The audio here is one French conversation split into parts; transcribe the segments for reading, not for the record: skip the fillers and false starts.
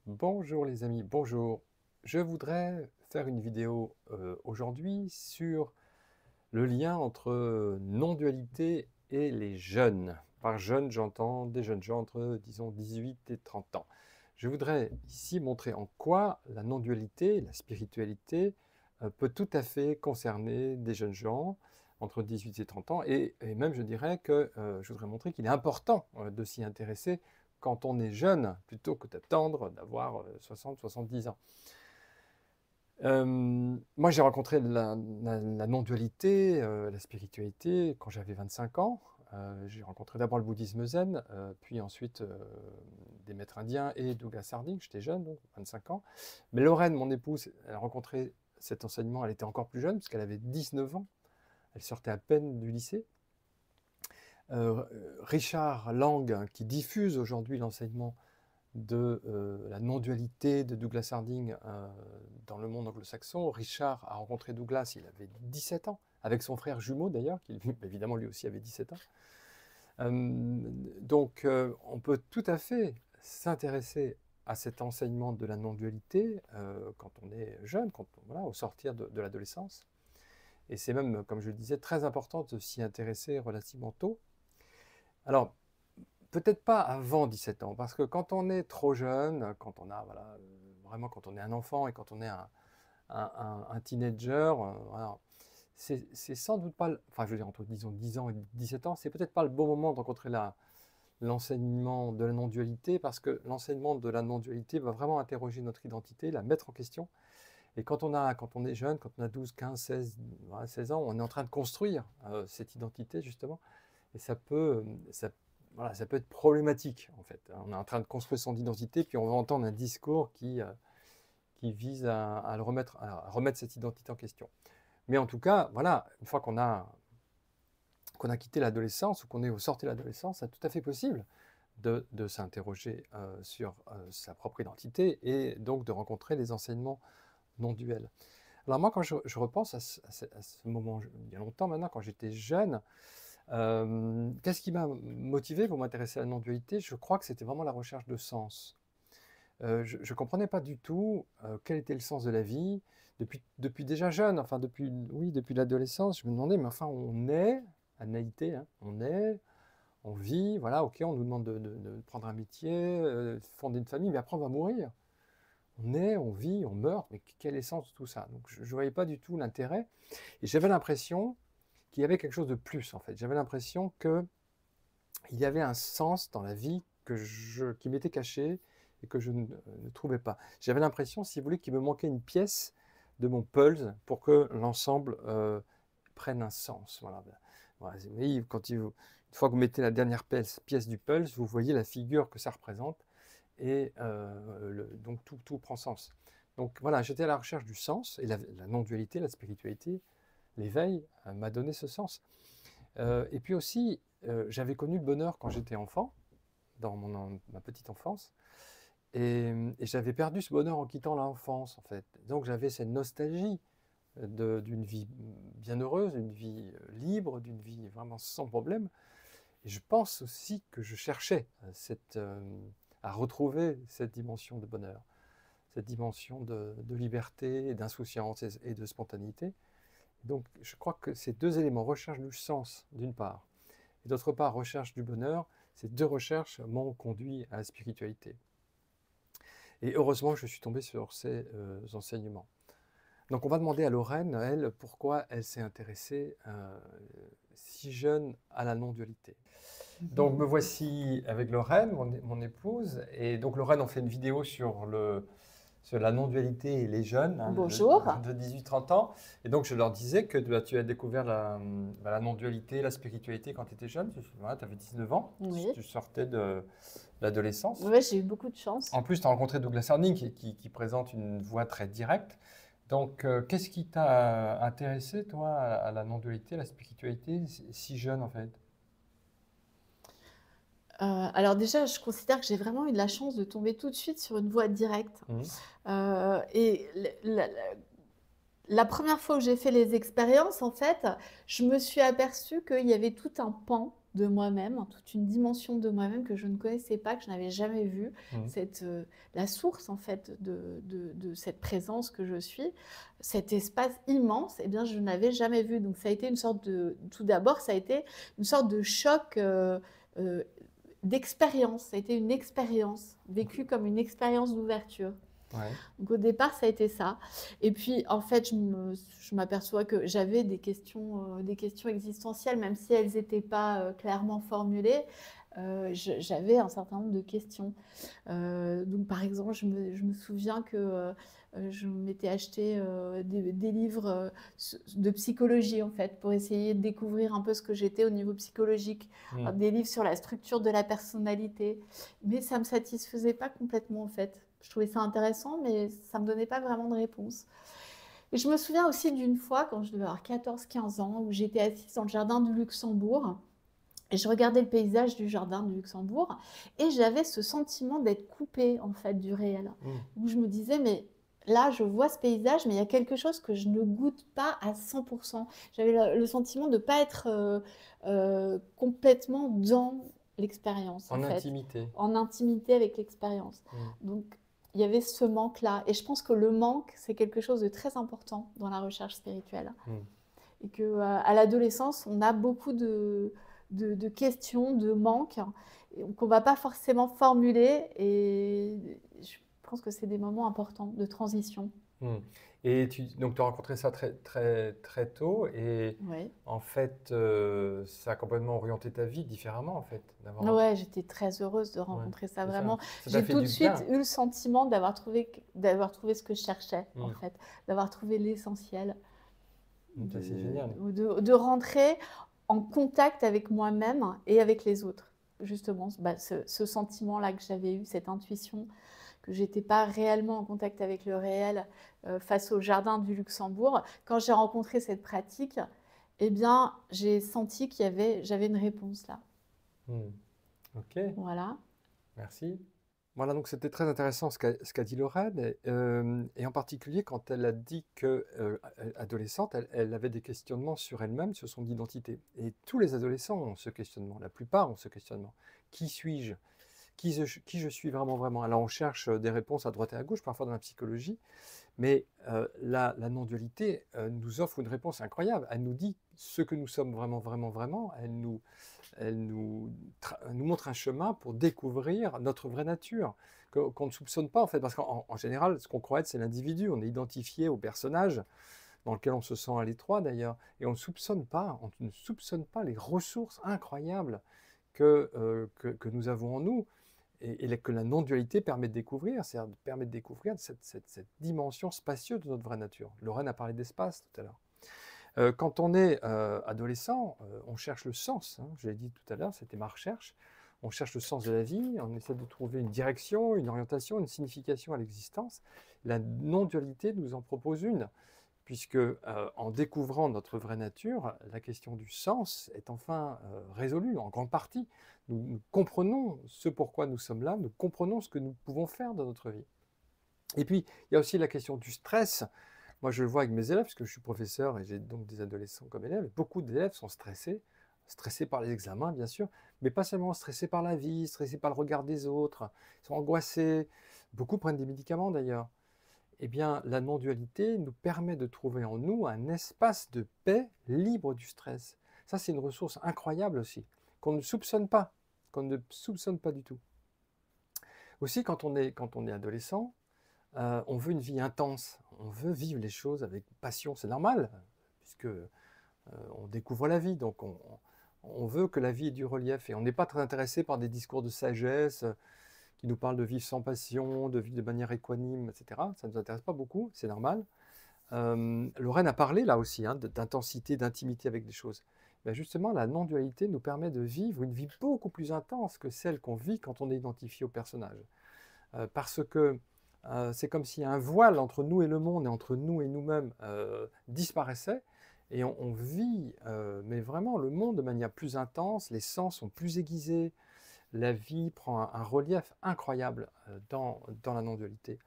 Bonjour les amis, bonjour. Je voudrais faire une vidéo aujourd'hui sur le lien entre non-dualité et les jeunes. Par jeunes, j'entends des jeunes gens entre, disons, 18 et 30 ans. Je voudrais ici montrer en quoi la non-dualité, la spiritualité, peut tout à fait concerner des jeunes gens entre 18 et 30 ans. Et même, je dirais que je voudrais montrer qu'il est important de s'y intéresser quand on est jeune, plutôt que d'attendre d'avoir 60, 70 ans. Moi, j'ai rencontré la non-dualité, la spiritualité, quand j'avais 25 ans. J'ai rencontré d'abord le bouddhisme zen, puis ensuite des maîtres indiens et Douglas Harding. J'étais jeune, donc 25 ans. Mais Lorraine, mon épouse, elle a rencontré cet enseignement, elle était encore plus jeune, puisqu'elle avait 19 ans. Elle sortait à peine du lycée. Richard Lang, qui diffuse aujourd'hui l'enseignement de la non-dualité de Douglas Harding dans le monde anglo-saxon. Richard a rencontré Douglas, il avait 17 ans, avec son frère jumeau d'ailleurs, qui évidemment lui aussi avait 17 ans. Donc on peut tout à fait s'intéresser à cet enseignement de la non-dualité quand on est jeune, voilà, au sortir de l'adolescence. Et c'est même, comme je le disais, très important de s'y intéresser relativement tôt. Alors, peut-être pas avant 17 ans, parce que quand on est trop jeune, quand on a, voilà, vraiment quand on est un enfant et quand on est un teenager, voilà, c'est sans doute pas, enfin je veux dire entre disons 10 ans et 17 ans, c'est peut-être pas le bon moment de rencontrer l'enseignement de la non-dualité, parce que l'enseignement de la non-dualité va vraiment interroger notre identité, la mettre en question. Et quand on est jeune, quand on a 12, 15, 16, voilà, 16 ans, on est en train de construire cette identité justement, et voilà, ça peut être problématique, en fait. On est en train de construire son identité, puis on va entendre un discours qui vise à remettre cette identité en question. Mais en tout cas, voilà, une fois qu'on a quitté l'adolescence ou qu'on est au sortir de l'adolescence, c'est tout à fait possible de s'interroger sur sa propre identité et donc de rencontrer les enseignements non duels. Alors moi, quand je repense à ce moment, il y a longtemps maintenant, quand j'étais jeune, qu'est-ce qui m'a motivé pour m'intéresser à la non-dualité? Je crois que c'était vraiment la recherche de sens. Je ne comprenais pas du tout quel était le sens de la vie. Depuis déjà jeune, enfin oui, depuis l'adolescence, je me demandais, mais enfin, on est, Anaïté, hein, on vit, voilà, ok, on nous demande de prendre un métier, fonder une famille, mais après on va mourir. On est, on vit, on meurt, mais quel est le sens de tout ça? Donc je ne voyais pas du tout l'intérêt. Et j'avais l'impression qu'il y avait quelque chose de plus, en fait. J'avais l'impression qu'il y avait un sens dans la vie qui m'était caché et que je ne trouvais pas. J'avais l'impression, si vous voulez, qu'il me manquait une pièce de mon puzzle pour que l'ensemble prenne un sens. Voilà. Voilà. Oui, une fois que vous mettez la dernière pièce du puzzle, vous voyez la figure que ça représente et donc tout prend sens. Donc voilà, j'étais à la recherche du sens et la non-dualité, la spiritualité, l'éveil m'a donné ce sens. Et puis aussi, j'avais connu le bonheur quand j'étais enfant, dans ma petite enfance, et j'avais perdu ce bonheur en quittant l'enfance, en fait. Donc j'avais cette nostalgie d'une vie bien heureuse, d'une vie libre, d'une vie vraiment sans problème. Et je pense aussi que je cherchais à retrouver cette dimension de bonheur, cette dimension de liberté, d'insouciance et de spontanéité. Donc je crois que ces deux éléments, recherche du sens d'une part, et d'autre part recherche du bonheur, ces deux recherches m'ont conduit à la spiritualité. Et heureusement, je suis tombé sur ces enseignements. Donc on va demander à Lorraine, elle, pourquoi elle s'est intéressée si jeune à la non-dualité. Donc me voici avec Lorraine, mon épouse, et donc Lorraine, on fait une vidéo sur la non-dualité et les jeunes hein, Bonjour. de 18-30 ans. Et donc, je leur disais que tu as découvert la non-dualité, la spiritualité quand tu étais jeune. Tu voilà, avais 19 ans, Oui, tu sortais de l'adolescence. ouais, j'ai eu beaucoup de chance. En plus, tu as rencontré Douglas Harding qui présente une voix très directe. Donc, qu'est-ce qui t'a intéressé, toi, à la non-dualité, à la spiritualité, si jeune en fait? Alors déjà, je considère que j'ai vraiment eu de la chance de tomber tout de suite sur une voie directe. Mhm. Et la première fois où j'ai fait les expériences, en fait, je me suis aperçue qu'il y avait tout un pan de moi-même, toute une dimension de moi-même que je ne connaissais pas, que je n'avais jamais vue, Mhm. la source en fait de cette présence que je suis, cet espace immense, eh bien je n'avais jamais vu. Donc ça a été une sorte tout d'abord, ça a été une sorte de choc euh, d'expérience. Ça a été une expérience vécue comme une expérience d'ouverture. Ouais. Donc au départ, ça a été ça. Et puis, en fait, je m'aperçois que j'avais des questions existentielles, même si elles n'étaient pas clairement formulées. J'avais un certain nombre de questions. Donc, par exemple, je me souviens que je m'étais acheté des livres de psychologie, en fait, pour essayer de découvrir un peu ce que j'étais au niveau psychologique. Mhm. Des livres sur la structure de la personnalité. Mais ça ne me satisfaisait pas complètement, en fait. Je trouvais ça intéressant, mais ça ne me donnait pas vraiment de réponse. Et je me souviens aussi d'une fois, quand je devais avoir 14-15 ans, où j'étais assise dans le jardin du Luxembourg. Et je regardais le paysage du jardin du Luxembourg et j'avais ce sentiment d'être coupée en fait du réel. Mhm. Où je me disais, mais là, je vois ce paysage, mais il y a quelque chose que je ne goûte pas à 100%. J'avais le sentiment de ne pas être complètement dans l'expérience en En fait, intimité. en intimité avec l'expérience. Mhm. Donc, il y avait ce manque-là. Et je pense que le manque, c'est quelque chose de très important dans la recherche spirituelle Mhm. et que à l'adolescence, on a beaucoup de questions, de manques qu'on ne va pas forcément formuler. Et je pense que c'est des moments importants de transition. Mhm. Et donc tu as rencontré ça très, très, très tôt et Ouais. en fait, ça a complètement orienté ta vie différemment en fait, d'avoir. Ouais, j'étais très heureuse de Ouais, rencontrer ça c'est ça. vraiment. Ça t'a J'ai fait tout de du suite bien. eu le sentiment d'avoir trouvé ce que je cherchais, en Mhm. fait, d'avoir trouvé l'essentiel, Ça, c'est génial. de rentrer en contact avec moi-même et avec les autres. Justement, bah, ce sentiment-là que j'avais eu, cette intuition que j'étais pas réellement en contact avec le réel face au jardin du Luxembourg. Quand j'ai rencontré cette pratique, eh bien, j'ai senti j'avais une réponse là. Mhm. Ok, Voilà. merci. Voilà, donc c'était très intéressant ce qu'a dit Lorraine, et en particulier quand elle a dit que, adolescente, elle avait des questionnements sur elle-même, sur son identité. Et tous les adolescents ont ce questionnement, la plupart ont ce questionnement. Qui suis-je? Qui je suis vraiment, vraiment? Alors on cherche des réponses à droite et à gauche, parfois dans la psychologie, mais la non-dualité nous offre une réponse incroyable. Elle nous dit ce que nous sommes vraiment, vraiment, vraiment. Elle nous montre un chemin pour découvrir notre vraie nature, qu'on ne soupçonne pas en fait, parce qu'en général, ce qu'on croit être, c'est l'individu. On est identifié au personnage dans lequel on se sent à l'étroit d'ailleurs, et on ne soupçonne pas les ressources incroyables que nous avons en nous, et que la non-dualité permet de découvrir, c'est-à-dire permet de découvrir cette dimension spacieuse de notre vraie nature. Lorraine a parlé d'espace tout à l'heure. Quand on est adolescent, on cherche le sens, hein, je l'ai dit tout à l'heure, c'était ma recherche. On cherche le sens de la vie, on essaie de trouver une direction, une orientation, une signification à l'existence. La non-dualité nous en propose une, puisque en découvrant notre vraie nature, la question du sens est enfin résolue en grande partie. Nous comprenons ce pourquoi nous sommes là, nous comprenons ce que nous pouvons faire dans notre vie. Et puis, il y a aussi la question du stress. Moi, je le vois avec mes élèves, puisque je suis professeur et j'ai donc des adolescents comme élèves. Beaucoup d'élèves sont stressés par les examens, bien sûr, mais pas seulement stressés par la vie, stressés par le regard des autres, ils sont angoissés. Beaucoup prennent des médicaments d'ailleurs. Eh bien, la non-dualité nous permet de trouver en nous un espace de paix libre du stress. Ça, c'est une ressource incroyable aussi, qu'on ne soupçonne pas, qu'on ne soupçonne pas du tout. Aussi, quand on est adolescent, on veut une vie intense, on veut vivre les choses avec passion, c'est normal, puisque on découvre la vie, donc on veut que la vie ait du relief, et on n'est pas très intéressé par des discours de sagesse qui nous parlent de vivre sans passion, de vivre de manière équanime, etc. Ça ne nous intéresse pas beaucoup, c'est normal. Lorraine a parlé là aussi d'intensité, d'intimité avec des choses. Ben justement, la non-dualité nous permet de vivre une vie beaucoup plus intense que celle qu'on vit quand on est identifié au personnage. Parce que c'est comme si un voile entre nous et le monde et entre nous et nous-mêmes disparaissait, et on vit mais vraiment le monde de manière plus intense, les sens sont plus aiguisés, la vie prend un relief incroyable dans la non-dualité.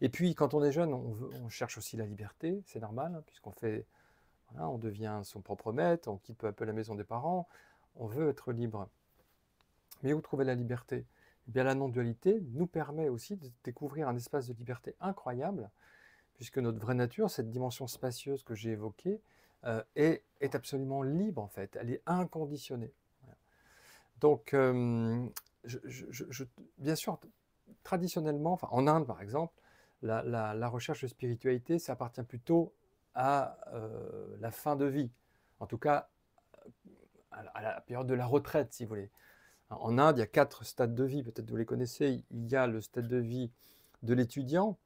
Et puis quand on est jeune, on cherche aussi la liberté, c'est normal, hein, puisqu'on fait, voilà, on devient son propre maître, on quitte peu à peu la maison des parents, on veut être libre. Mais où trouver la liberté? Eh bien, la non-dualité nous permet aussi de découvrir un espace de liberté incroyable, puisque notre vraie nature, cette dimension spacieuse que j'ai évoquée, est absolument libre en fait, elle est inconditionnée. Voilà. Donc, bien sûr, traditionnellement, enfin, en Inde par exemple, la recherche de spiritualité, ça appartient plutôt à la fin de vie, en tout cas à la période de la retraite, si vous voulez. En Inde, il y a 4 stades de vie, peut-être vous les connaissez. Il y a le stade de vie de l'étudiant,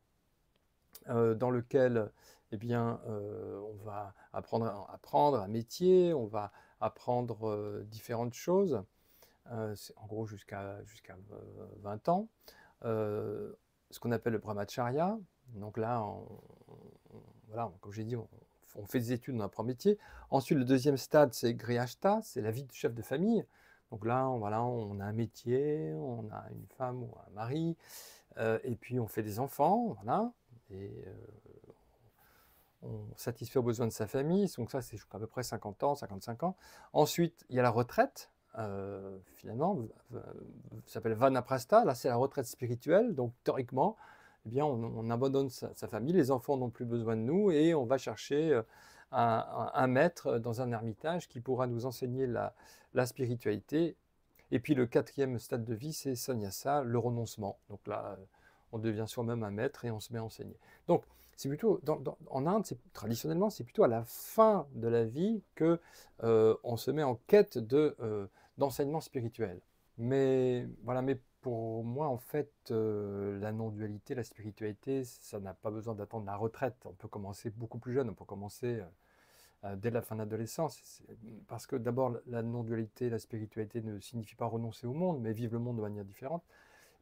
dans lequel eh bien, on va apprendre un métier, on va apprendre différentes choses, en gros jusqu'à 20 ans. Ce qu'on appelle le brahmacharya. Donc là, voilà, comme j'ai dit, on fait des études, on apprend un métier. Ensuite, le deuxième stade, c'est grihastha, c'est la vie de chef de famille. Donc là, voilà, on a un métier, on a une femme ou un mari, et puis on fait des enfants, voilà, et on satisfait aux besoins de sa famille. Donc ça, c'est à peu près 50 ans, 55 ans. Ensuite, il y a la retraite, finalement, ça s'appelle Vanaprastha. Là, c'est la retraite spirituelle. Donc théoriquement, eh bien, on abandonne sa famille, les enfants n'ont plus besoin de nous, et on va chercher un maître dans un ermitage qui pourra nous enseigner la spiritualité. Et puis le quatrième stade de vie, c'est sannyasa, le renoncement. Donc là, on devient soi-même un maître et on se met à enseigner. Donc c'est plutôt, en Inde, traditionnellement, c'est plutôt à la fin de la vie que on se met en quête d'enseignement spirituel. Mais voilà, mais pour moi, en fait, la non-dualité, la spiritualité, ça n'a pas besoin d'attendre la retraite. On peut commencer beaucoup plus jeune, on peut commencer dès la fin de l'adolescence. Parce que d'abord, la non-dualité, la spiritualité ne signifie pas renoncer au monde, mais vivre le monde de manière différente.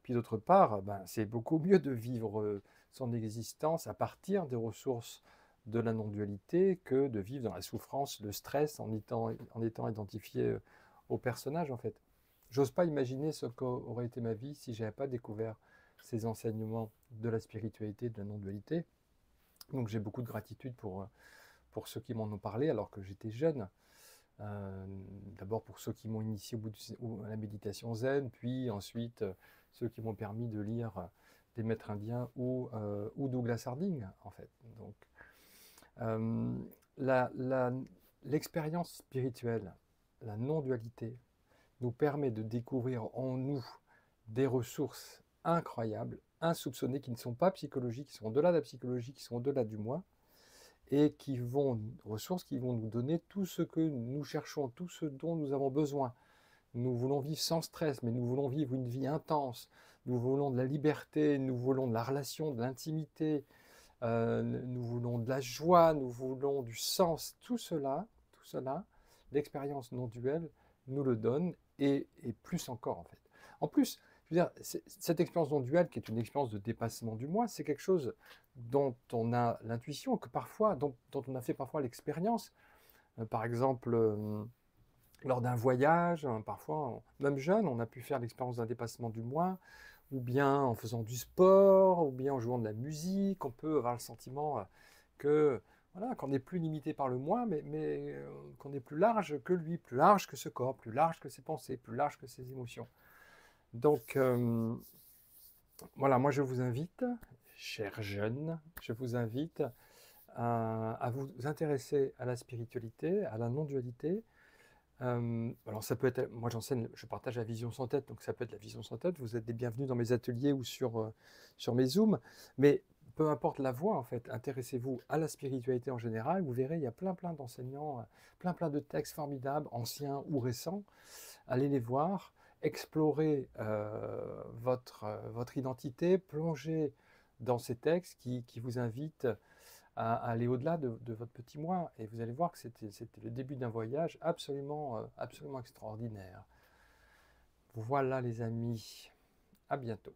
Puis d'autre part, c'est beaucoup mieux de vivre son existence à partir des ressources de la non-dualité que de vivre dans la souffrance, le stress, en étant identifié au personnage, en fait. J'ose pas imaginer ce qu'aurait été ma vie si je n'avais pas découvert ces enseignements de la spiritualité, de la non-dualité. Donc j'ai beaucoup de gratitude pour ceux qui m'en ont parlé alors que j'étais jeune. D'abord pour ceux qui m'ont initié à la méditation zen, puis ensuite ceux qui m'ont permis de lire des maîtres indiens ou Douglas Harding, en fait. Donc, l'expérience spirituelle, la non-dualité, nous permet de découvrir en nous des ressources incroyables, insoupçonnées, qui ne sont pas psychologiques, qui sont au-delà de la psychologie, qui sont au-delà du moi, et ressources qui vont nous donner tout ce que nous cherchons, tout ce dont nous avons besoin. Nous voulons vivre sans stress, mais nous voulons vivre une vie intense. Nous voulons de la liberté, nous voulons de la relation, de l'intimité, nous voulons de la joie, nous voulons du sens. Tout cela, l'expérience non duelle nous le donne, et plus encore en fait. En plus, je veux dire, cette expérience non duelle, qui est une expérience de dépassement du moi, c'est quelque chose dont on a l'intuition, dont on a fait parfois l'expérience. Par exemple, lors d'un voyage, parfois, même jeune, on a pu faire l'expérience d'un dépassement du moi, ou bien en faisant du sport, ou bien en jouant de la musique. On peut avoir le sentiment que voilà, qu'on n'est plus limité par le moi, mais qu'on est plus large que lui, plus large que ce corps, plus large que ses pensées, plus large que ses émotions. Donc voilà, moi je vous invite, chers jeunes, je vous invite à vous intéresser à la spiritualité, à la non-dualité. Alors ça peut être, moi j'enseigne, je partage la vision sans tête, donc ça peut être la vision sans tête. Vous êtes les bienvenus dans mes ateliers ou sur mes Zooms, mais peu importe la voie en fait, intéressez-vous à la spiritualité en général. Vous verrez, il y a plein d'enseignants, plein de textes formidables, anciens ou récents. Allez les voir, explorez votre identité, plongez dans ces textes qui vous invitent à aller au-delà de votre petit moi. Et vous allez voir que c'était le début d'un voyage absolument extraordinaire. Voilà les amis, à bientôt.